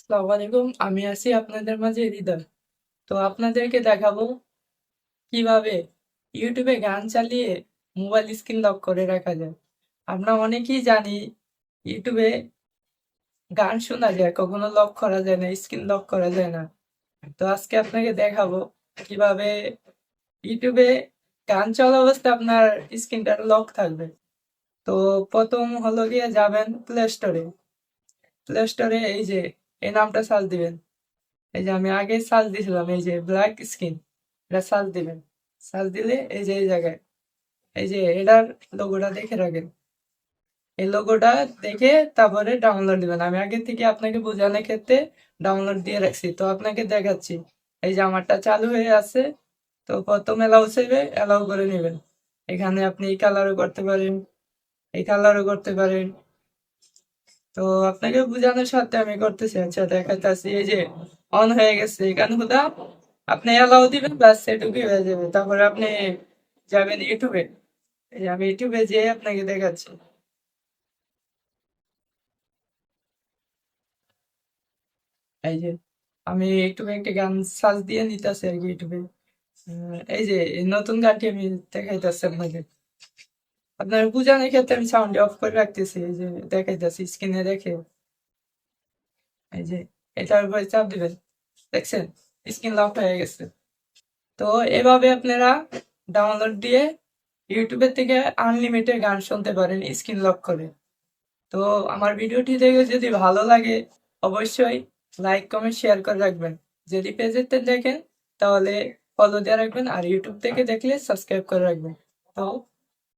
আসসালামু আলাইকুম। আমি আছি আপনাদের মাঝে হৃদয়। তো আপনাদেরকে দেখাবো কিভাবে ইউটিউবে গান চালিয়ে মোবাইল স্ক্রিন লক করে রাখা যায়। আমরা অনেকেই জানি ইউটিউবে গান শোনা যায়, কখনো লক করা যায় না, স্ক্রিন লক করা যায় না। তো আজকে আপনাকে দেখাবো কিভাবে ইউটিউবে গান চলা অবস্থায় আপনার স্ক্রিনটা লক থাকবে। তো প্রথম হলো গিয়ে যাবেন প্লে স্টোরে। প্লে স্টোরে এই যে এই নামটা সার্চ দিবেন। এই যে আমি আগে সার্চ দিয়েছিলাম, এই যে ব্ল্যাক স্ক্রিন, এটা সার্চ দিবেন। সার্চ দিলে এই যে এই জায়গায় এই যে এটার লোগোটা দেখে রাখেন। এই লোগোটা দেখে তারপরে ডাউনলোড দিবেন। আমি আগে থেকে আপনাকে বোঝানোর ক্ষেত্রে ডাউনলোড দিয়ে রাখছি, তো আপনাকে দেখাচ্ছি। এই যে আমারটা চালু হয়ে আছে। তো প্রথম এলাও সেভে এলাও করে নেবেন। এখানে আপনি এই কালারও করতে পারেন, এই কালারও করতে পারেন। তো আপনাকে বোঝানোর সাথে আমি করতেছি। আচ্ছা, দেখাচ্ছি। এই যে অন হয়ে গেছে এখানে হুদা, আপনি অ্যালাউ দিবেন, ব্যাস সেটুকুই হয়ে যাবে। তারপরে আপনি যাবেন ইউটিউবে। এই যে আমি ইউটিউবে যেয়ে আপনাকে দেখাচ্ছি। এই যে আমি ইউটিউবে একটা গান সার্চ দিয়ে নিতেছি আর কি ইউটিউবে। এই যে এই নতুন গানটি আমি দেখাইতেছি আপনাকে। আপনার বোঝানোর ক্ষেত্রে আমি সাউন্ড অফ করে রাখতেছি। এই যে দেখাইতেছি স্ক্রিনে রেখে। এই যে এটার উপরে চাপ দিবেন, দেখছেন স্ক্রিন লক হয়ে গেছে। তো এভাবে আপনারা ডাউনলোড দিয়ে ইউটিউবের থেকে আনলিমিটেড গান শুনতে পারেন স্ক্রিন লক করে। তো আমার ভিডিওটি দেখে যদি ভালো লাগে অবশ্যই লাইক কমেন্ট শেয়ার করে রাখবেন। যদি পেজেতে দেখেন তাহলে ফলো দিয়ে রাখবেন, আর ইউটিউব থেকে দেখলে সাবস্ক্রাইব করে রাখবেন। তো